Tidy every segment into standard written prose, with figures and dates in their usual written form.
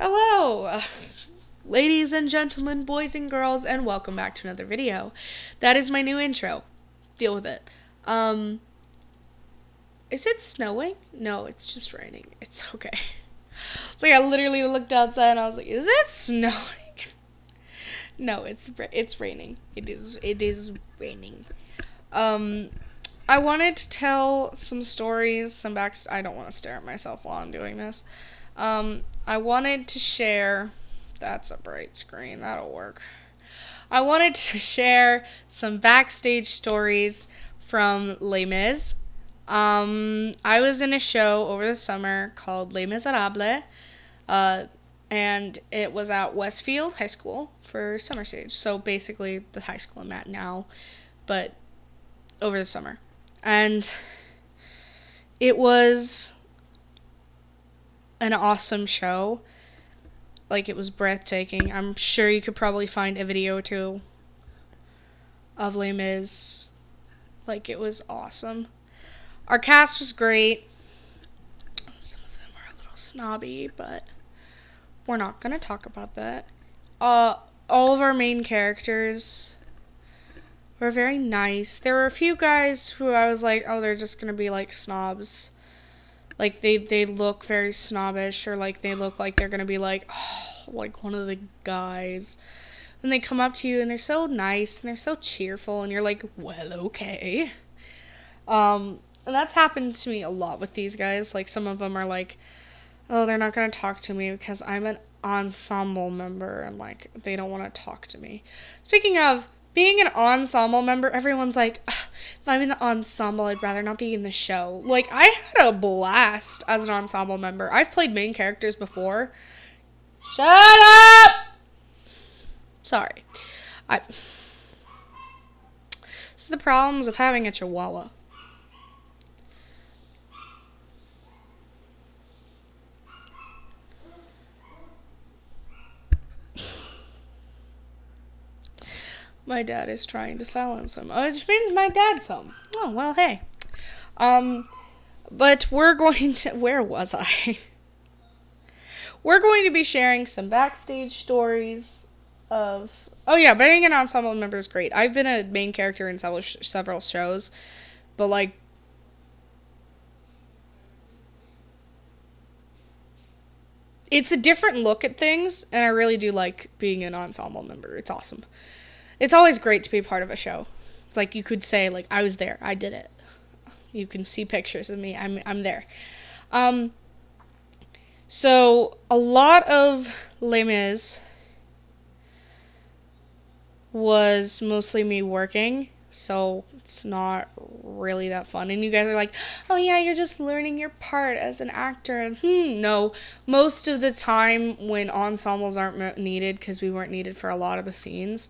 Hello, ladies and gentlemen, boys and girls, and welcome back to another video. That is my new intro. Deal with it. Is it snowing? No, it's just raining. It's okay. It's like I literally looked outside and I was like, is it snowing? No, it's raining. It is raining. I wanted to tell some stories, I don't want to stare at myself while I'm doing this. I wanted to share, that's a bright screen, that'll work. I wanted to share some backstage stories from Les Mis. I was in a show over the summer called Les Miserables, and it was at Westfield High School for summer stage. So basically the high school I'm at now, but over the summer. And it was an awesome show. Like, it was breathtaking. I'm sure you could probably find a video or two of Les Mis. Like, it was awesome. Our cast was great. Some of them were a little snobby, but we're not gonna talk about that. All of our main characters were very nice. There were a few guys who I was like, oh, they're just gonna be like snobs. Like, they look very snobbish, or like they look like they're gonna be like, oh, like one of the guys. And they come up to you and they're so nice and they're so cheerful, and you're like, well, okay. And that's happened to me a lot with these guys. Like, some of them are like, oh, they're not gonna talk to me because I'm an ensemble member, and like they don't want to talk to me. Speaking of being an ensemble member, everyone's like, if I'm in the ensemble, I'd rather not be in the show. Like, I had a blast as an ensemble member. I've played main characters before. Shut up! Sorry. This is the problems of having a chihuahua. My dad is trying to silence him. Oh, which means my dad's home. Oh, well, hey. But we're going to... Where was I? We're going to be sharing some backstage stories of... Oh, yeah, being an ensemble member is great. I've been a main character in several shows, but, like... It's a different look at things, and I really do like being an ensemble member. It's awesome. It's always great to be part of a show. It's like you could say, like, I was there. I did it. You can see pictures of me. I'm there. So a lot of Les Mis was mostly me working, so it's not really that fun. And you guys are like, oh yeah, you're just learning your part as an actor. And no, most of the time when ensembles aren't needed, because we weren't needed for a lot of the scenes,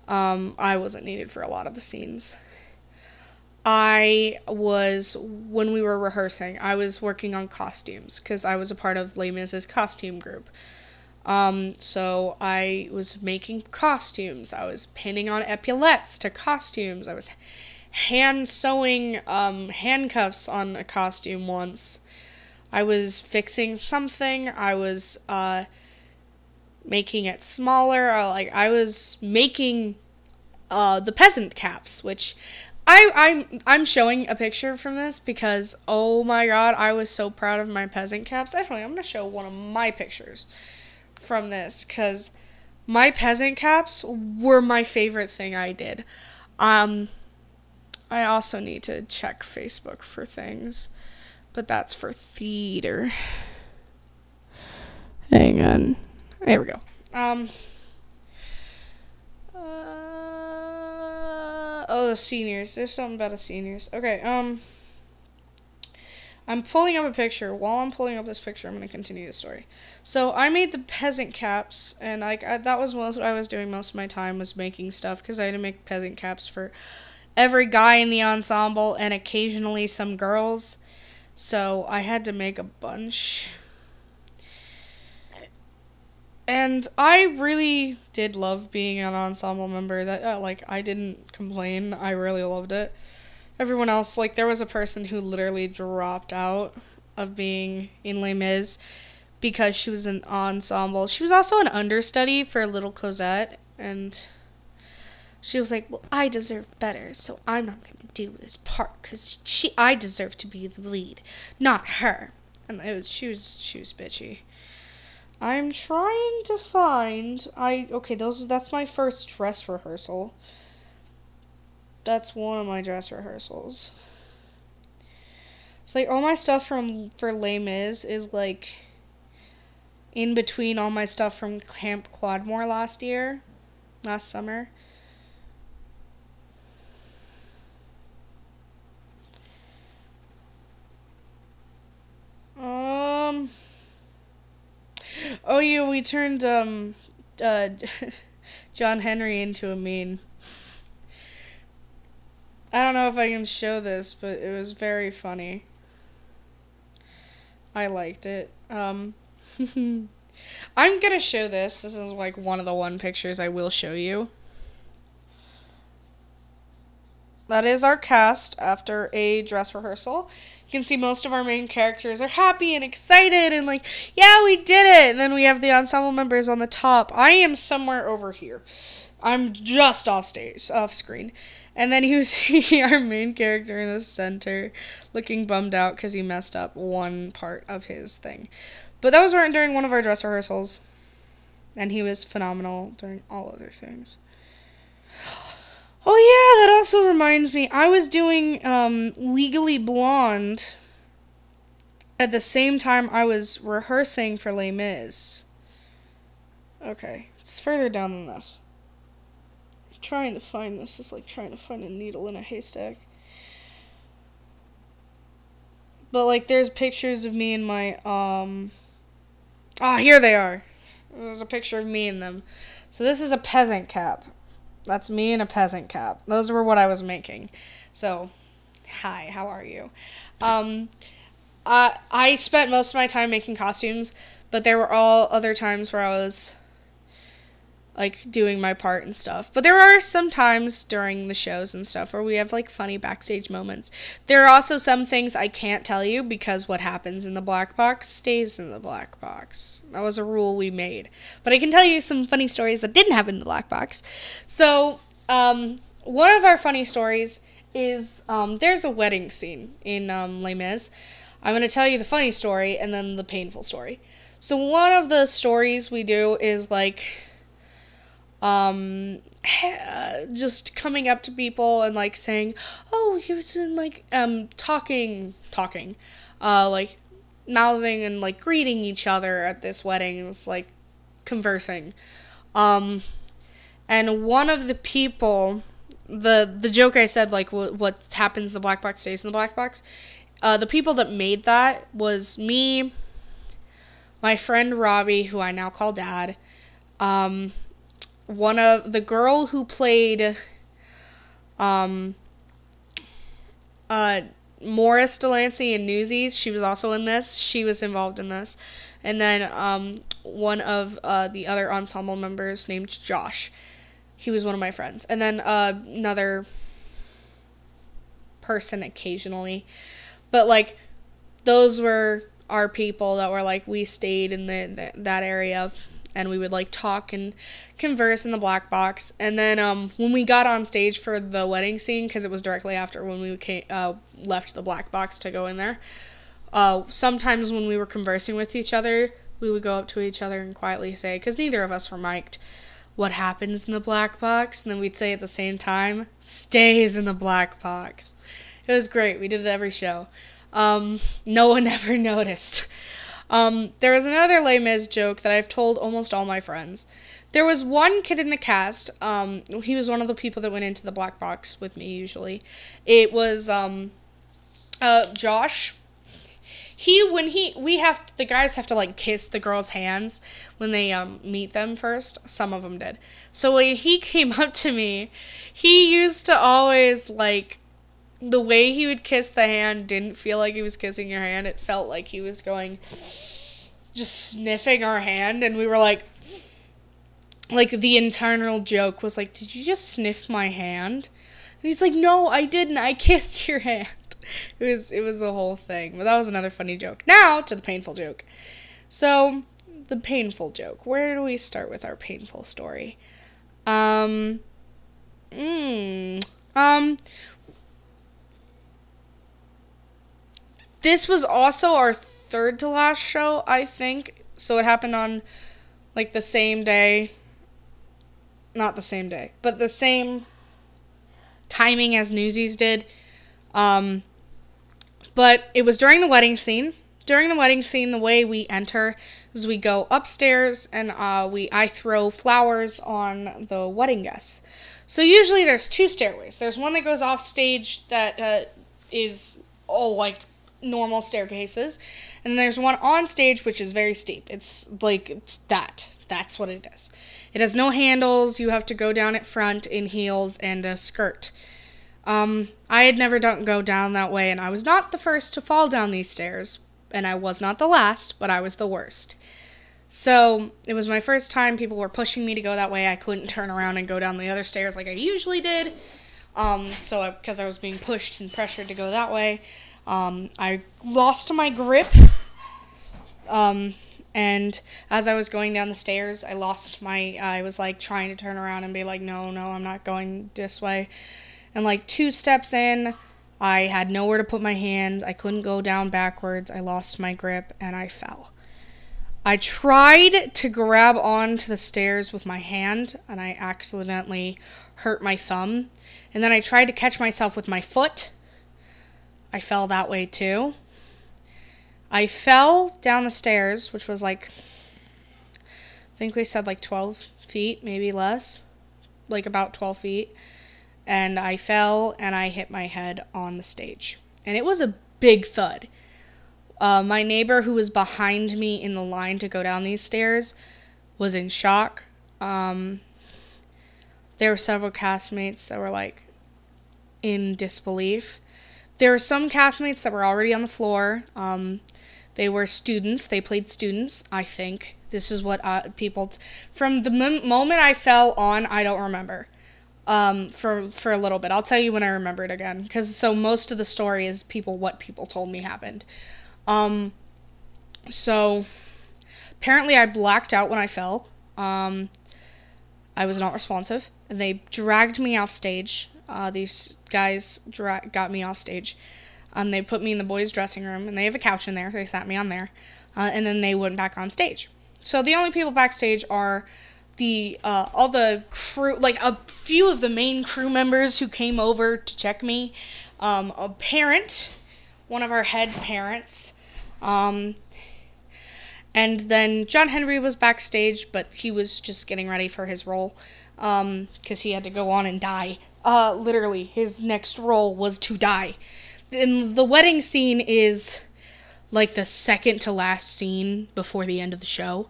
I wasn't needed for a lot of the scenes. When we were rehearsing, I was working on costumes, because I was a part of Les Mis' costume group. So I was making costumes. I was pinning on epaulettes to costumes. I was hand sewing, handcuffs on a costume once. I was fixing something. I was, making it smaller, or like I was making the peasant caps, which I'm showing a picture from this because, oh my god, I was so proud of my peasant caps. Actually, I'm gonna show one of my pictures from this, because my peasant caps were my favorite thing I did. I also need to check Facebook for things, but that's for theater. Hang on. There we go. Oh, the seniors. There's something about the seniors. Okay, I'm pulling up a picture. While I'm pulling up this picture, I'm going to continue the story. So, I made the peasant caps, and that was what I was doing most of my time, was making stuff, because I had to make peasant caps for every guy in the ensemble, and occasionally some girls. So, I had to make a bunch. And I really did love being an ensemble member. That I didn't complain. I really loved it. Everyone else, like, there was a person who literally dropped out of being in Les Mis because she was an ensemble. She was also an understudy for little Cosette, and she was like, well, I deserve better, so I'm not going to do this part because I deserve to be the lead, not her. And she was bitchy. I'm trying to find, that's my first dress rehearsal. That's one of my dress rehearsals. So, like, all my stuff for Les Mis is, like, in between all my stuff from Camp Claudemore last summer. Oh yeah, we turned John Henry into a meme. I don't know if I can show this, but it was very funny. I liked it. I'm gonna show this. This is like one of the pictures I will show you. That is our cast after a dress rehearsal. You can see most of our main characters are happy and excited and like, yeah, we did it. And then we have the ensemble members on the top. I am somewhere over here. I'm just off screen. And then you see our main character in the center looking bummed out because he messed up one part of his thing. But that was during one of our dress rehearsals. And he was phenomenal during all other things. Oh yeah, that also reminds me. I was doing Legally Blonde at the same time I was rehearsing for Les Mis. Okay, it's further down than this. I'm trying to find this. It's like trying to find a needle in a haystack. But like there's pictures of me and my here they are. There's a picture of me in them. So this is a peasant cap. That's me in a peasant cap. Those were what I was making. So, hi, how are you? I spent most of my time making costumes, but there were all other times where I was, like, doing my part and stuff. But there are some times during the shows and stuff where we have, like, funny backstage moments. There are also some things I can't tell you because what happens in the black box stays in the black box. That was a rule we made. But I can tell you some funny stories that didn't happen in the black box. So, one of our funny stories is, there's a wedding scene in Les Mis. I'm going to tell you the funny story and then the painful story. So one of the stories we do is, like, just coming up to people and like saying, oh, he was in like talking like mouthing and like greeting each other at this wedding. It was like conversing, and one of the people, the joke I said, like what happens in the black box stays in the black box, the people that made that was me, my friend Robbie, who I now call Dad, one of the girl who played Morris Delancey in Newsies, she was also in this. She was involved in this. And then one of the other ensemble members named Josh. He was one of my friends. And then another person occasionally. But like those were our people that were like, we stayed in that area and we would like talk and converse in the black box. And then when we got on stage for the wedding scene, because it was directly after when we left the black box to go in there, sometimes when we were conversing with each other, we would go up to each other and quietly say, because neither of us were mic'd, what happens in the black box? And then we'd say at the same time, stays in the black box. It was great. We did it every show. No one ever noticed. There was another Les Mis joke that I've told almost all my friends. There was one kid in the cast, he was one of the people that went into the black box with me usually. It was, Josh. The guys have to like kiss the girls' hands when they, meet them first. Some of them did. So when he came up to me, he used to always like, the way he would kiss the hand didn't feel like he was kissing your hand. It felt like he was just sniffing our hand, and we were like the internal joke was like, did you just sniff my hand? And he's like, no, I didn't. I kissed your hand. It was a whole thing. But that was another funny joke. Now to the painful joke. So, the painful joke. Where do we start with our painful story? Um, this was also our third to last show, I think. So it happened on, like, the same day. Not the same day, but the same timing as Newsies did. But it was during the wedding scene. During the wedding scene, the way we enter is we go upstairs and I throw flowers on the wedding guests. So usually there's two stairways. There's one that goes off stage that is all like normal staircases, and there's one on stage which is very steep. It's like that's what it is. It has no handles. You have to go down at front in heels and a skirt. I had never go down that way, and I was not the first to fall down these stairs, and I was not the last, but I was the worst. So it was my first time. People were pushing me to go that way. I couldn't turn around and go down the other stairs like I usually did. Because I was being pushed and pressured to go that way. I lost my grip. And as I was going down the stairs, I was like trying to turn around and be like, no, I'm not going this way. And like 2 steps in, I had nowhere to put my hands. I couldn't go down backwards. I lost my grip and I fell. I tried to grab onto the stairs with my hand, and I accidentally hurt my thumb. And then I tried to catch myself with my foot. I fell that way too. I fell down the stairs, which was like, I think we said like 12 feet, maybe less. Like about 12 feet. And I fell and I hit my head on the stage. And it was a big thud. My neighbor who was behind me in the line to go down these stairs was in shock. There were several castmates that were like in disbelief. There were some castmates that were already on the floor. They were students. They played students, I think. This is what people... From the moment I fell on, I don't remember. For a little bit. I'll tell you when I remember it again. Because so most of the story is what people told me happened. So apparently I blacked out when I fell. I was not responsive. They dragged me off stage. These guys got me off stage. They put me in the boys' dressing room, and they have a couch in there. They sat me on there. And then they went back on stage. So the only people backstage are all the crew, like a few of the main crew members who came over to check me. A parent, one of our head parents. And then John Henry was backstage, but he was just getting ready for his role, because he had to go on and die. Literally, his next role was to die. And the wedding scene is like the second to last scene before the end of the show.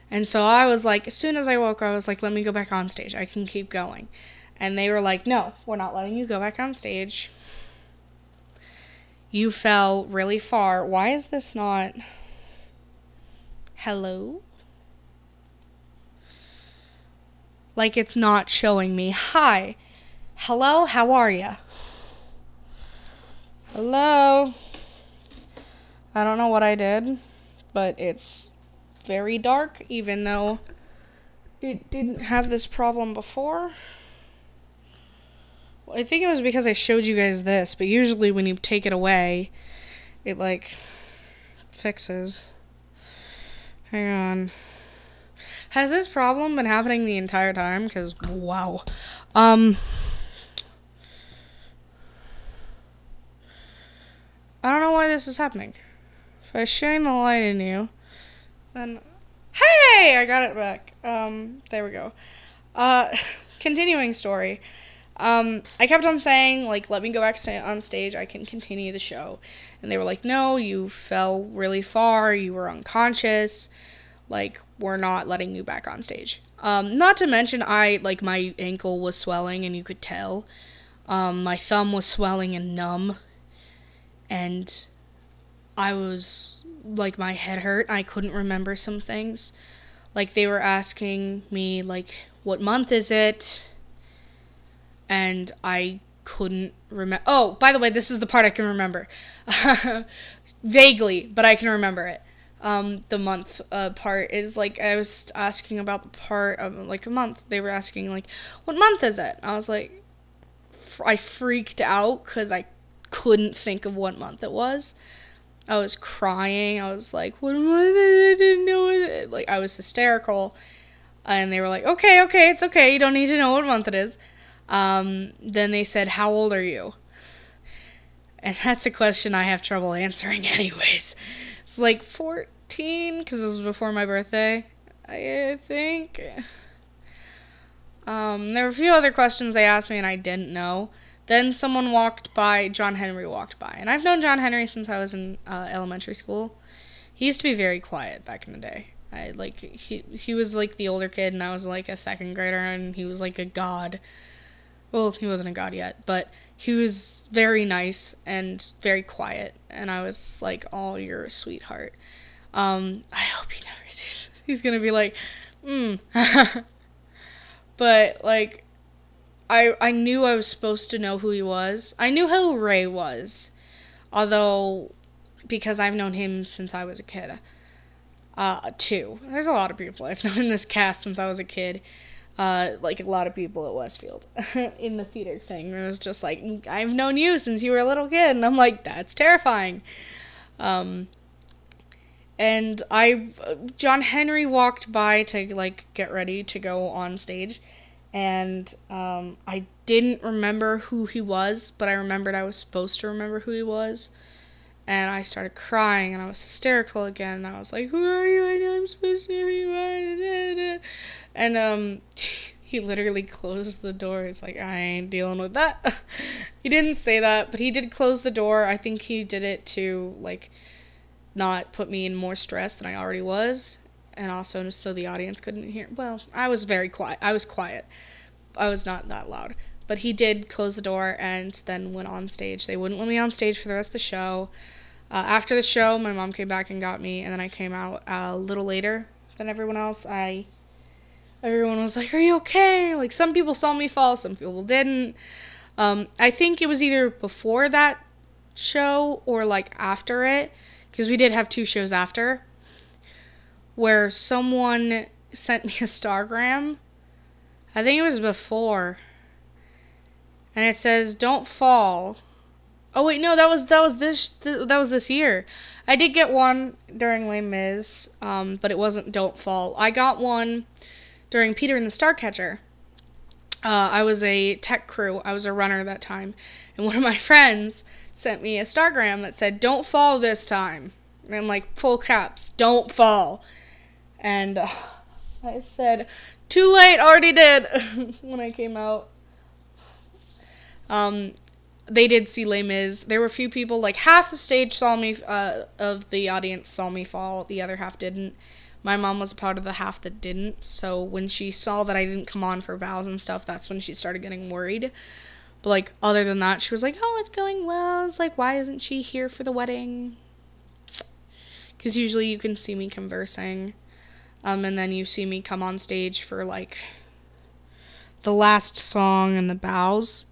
And so I was like, as soon as I woke, I was like, let me go back on stage. I can keep going. And they were like, no, we're not letting you go back on stage. You fell really far. Why is this not... Hello? Like it's not showing me. Hi. Hello? How are ya? Hello? I don't know what I did, but it's very dark, even though it didn't have this problem before. Well, I think it was because I showed you guys this, but usually when you take it away, it, like, fixes. Hang on. Has this problem been happening the entire time? Because, wow. I don't know why this is happening. If I shine the light in you, then... Hey! I got it back. There we go. Continuing story. I kept on saying, like, let me go back on stage, I can continue the show. And they were like, no, you fell really far, you were unconscious, like, we're not letting you back on stage. Not to mention, my ankle was swelling, and you could tell. My thumb was swelling and numb. And I was, like, my head hurt. I couldn't remember some things. Like, they were asking me, like, what month is it? And I couldn't remember. Oh, by the way, this is the part I can remember. Vaguely, but I can remember it. The month part is like, I was asking about the part of like a month. They were asking like, what month is it? I was like, I freaked out because I couldn't think of what month it was. I was crying. I was like, what month? I didn't know it. Like, I was hysterical. And they were like, okay, it's okay. You don't need to know what month it is. Then they said, how old are you? And that's a question I have trouble answering anyways. It's like 14, because it was before my birthday, I think. There were a few other questions they asked me and I didn't know. Then someone walked by, John Henry walked by. And I've known John Henry since I was in elementary school. He used to be very quiet back in the day. He was like the older kid and I was like a second grader and he was like a god. Well, he wasn't a god yet, but he was very nice and very quiet. And I was like, oh, you're a sweetheart. I hope he never sees. He's gonna be like, But, like, I knew I was supposed to know who he was. I knew who Ray was. Although, because I've known him since I was a kid. Too. There's a lot of people I've known in this cast since I was a kid. Like a lot of people at Westfield. In the theater thing. It was just like, I've known you since you were a little kid. And I'm like, that's terrifying. And John Henry walked by to, like, get ready to go on stage. And, I didn't remember who he was, but I remembered I was supposed to remember who he was. And I started crying, and I was hysterical again. And I was like, who are you? I know I'm supposed to know who you are. And, he literally closed the door. It's like, I ain't dealing with that. He didn't say that, but he did close the door. I think he did it to, like, not put me in more stress than I already was, and also so the audience couldn't hear. Well, I was very quiet. I was quiet. I was not that loud. But he did close the door and then went on stage. They wouldn't let me on stage for the rest of the show. After the show, my mom came back and got me, and then I came out a little later than everyone else. Everyone was like, are you okay? Like, some people saw me fall, some people didn't. I think it was either before that show or, like, after it. Because we did have 2 shows after, where someone sent me a stargram. I think it was before. And it says, don't fall. Oh wait, no, that was this year. I did get one during Les Mis, but it wasn't Don't Fall. I got one during Peter and the Starcatcher. I was a tech crew. I was a runner that time. And one of my friends sent me a stargram that said, don't fall this time. And, like, full caps, don't fall. And I said, too late, already did, when I came out. They did see Les Mis. There were a few people, like, half the stage saw me, of the audience saw me fall, the other half didn't. My mom was a part of the half that didn't, so when she saw that I didn't come on for vows and stuff, that's when she started getting worried. But, like, other than that, she was like, oh, it's going well. It's like, why isn't she here for the wedding? Because usually you can see me conversing. And then you see me come on stage for, like, the last song and the bows.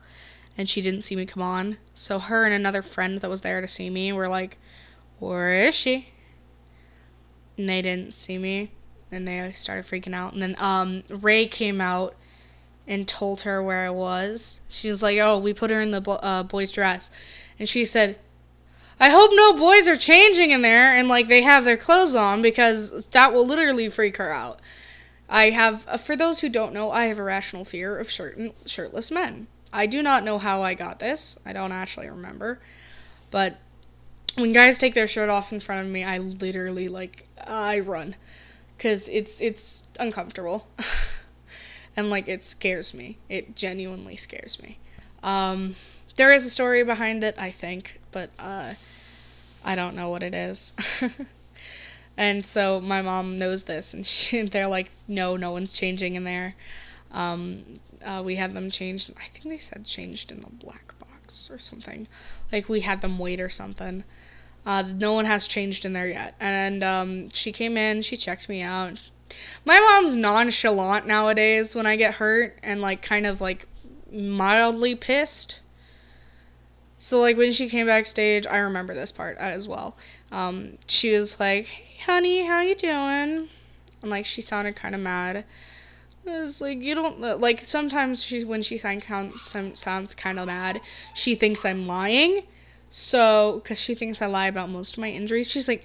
And she didn't see me come on. So her and another friend that was there to see me were like, where is she? And they didn't see me. And they started freaking out. And then Ray came out and told her where I was. She was like, oh, we put her in the boy's dress. And she said, I hope no boys are changing in there and, like, they have their clothes on, because that will literally freak her out. I have, for those who don't know, I have a rational fear of shirtless men. I do not know how I got this. I don't actually remember. But when guys take their shirt off in front of me, I literally, like, I run. Because it's uncomfortable. And, like, it scares me. It genuinely scares me. There is a story behind it, I think, but I don't know what it is. And so my mom knows this, and they're like, no one's changing in there. We had them changed. I think they said changed in the black box or something. Like, we had them wait or something. No one has changed in there yet. And she came in, she checked me out. My mom's nonchalant nowadays when I get hurt, and, like, kind of, like, mildly pissed. So, like, when she came backstage, I remember this part as well. She was like, hey, honey, how you doing? And, like, she sounded kind of mad. It's like, you don't, like, sometimes when she sounds kind of mad, she thinks I'm lying. So, because she thinks I lie about most of my injuries. She's like,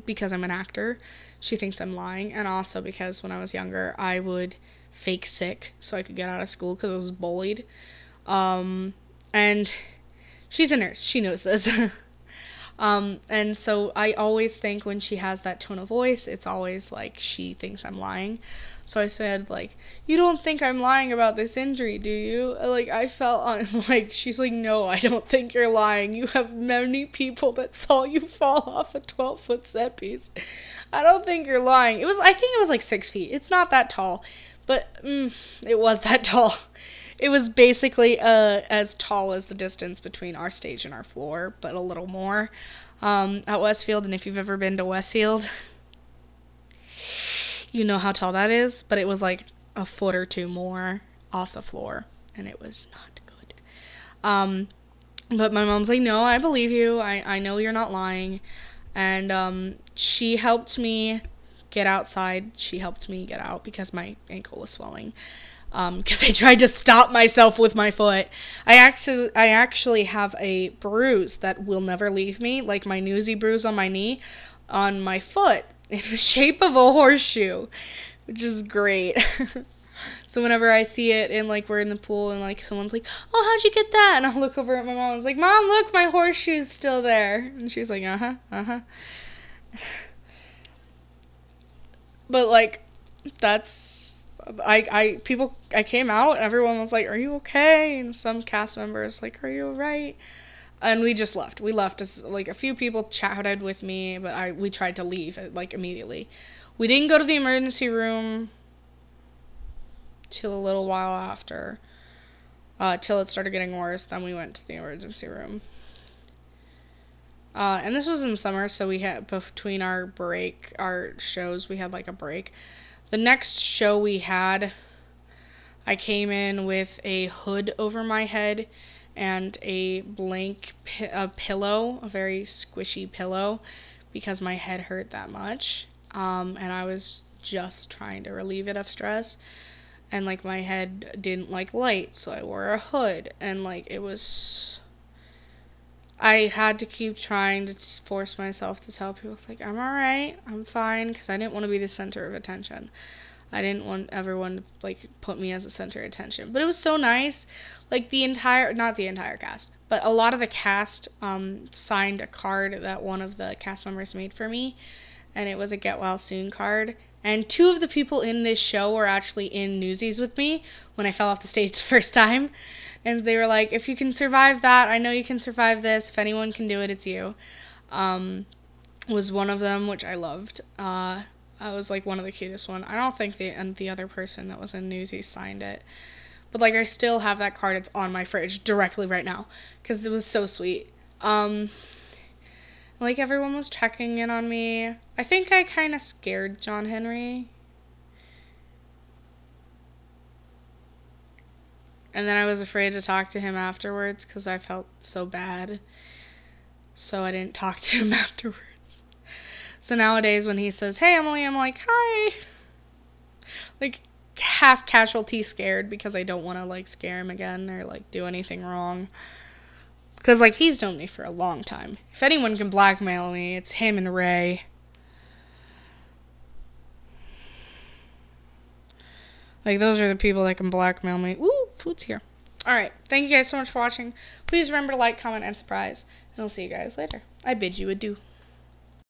because I'm an actor, she thinks I'm lying. And also because when I was younger, I would fake sick so I could get out of school because I was bullied. And she's a nurse. She knows this. And so I always think when she has that tone of voice, it's always like she thinks I'm lying. So I said, like, you don't think I'm lying about this injury, do you? Like, I felt on, like, she's like, no, I don't think you're lying. You have many people that saw you fall off a 12-foot set piece. I don't think you're lying. I think it was like 6 feet. It's not that tall, but it was that tall. It was basically as tall as the distance between our stage and our floor, but a little more at Westfield. And if you've ever been to Westfield, you know how tall that is. But it was like a foot or two more off the floor, and it was not good. But my mom's like, no, I believe you. I know you're not lying. And she helped me get outside. She helped me get out because my ankle was swelling. Because I tried to stop myself with my foot. I actually have a bruise that will never leave me, like my newsy bruise on my knee, on my foot, in the shape of a horseshoe, which is great. So whenever I see it and, like, we're in the pool and, like, someone's like, oh, how'd you get that? And I'll look over at my mom and I was like, Mom, look, my horseshoe's still there. And she's like, uh-huh. But, like, that's... I came out and everyone was like, are you okay? And some cast members like, are you alright? And we just left. We left as, like, a few people chatted with me, but we tried to leave, like, immediately. We didn't go to the emergency room till a little while after, till it started getting worse. Then we went to the emergency room. And this was in summer, so we had, between our shows, we had, like, a break. The next show we had, I came in with a hood over my head and a blank pillow, a very squishy pillow, because my head hurt that much. And I was just trying to relieve it of stress. And, like, my head didn't like light, so I wore a hood. And, like, it was... I had to keep trying to force myself to tell people, it's like, I'm alright, I'm fine, because I didn't want to be the center of attention. I didn't want everyone to, like, put me as a center of attention. But it was so nice. Like, not the entire cast, but a lot of the cast signed a card that one of the cast members made for me, and it was a Get Well Soon card. And 2 of the people in this show were actually in Newsies with me when I fell off the stage the first time. And they were like, if you can survive that, I know you can survive this. If anyone can do it, it's you. Was one of them, which I loved. I was, like, one of the cutest one. I don't think the other person that was in Newsies signed it. But, like, I still have that card. It's on my fridge directly right now. Because it was so sweet. Like, everyone was checking in on me. I think I kind of scared John Henry. And then I was afraid to talk to him afterwards because I felt so bad. So I didn't talk to him afterwards. So nowadays when he says, hey, Emily, I'm like, hi. Like, half casualty scared because I don't want to, like, scare him again or, like, do anything wrong. Because, like, he's known me for a long time. If anyone can blackmail me, it's him and Ray. Like, those are the people that can blackmail me. Ooh, food's here. Alright, thank you guys so much for watching. Please remember to like, comment, and subscribe. And I'll see you guys later. I bid you adieu.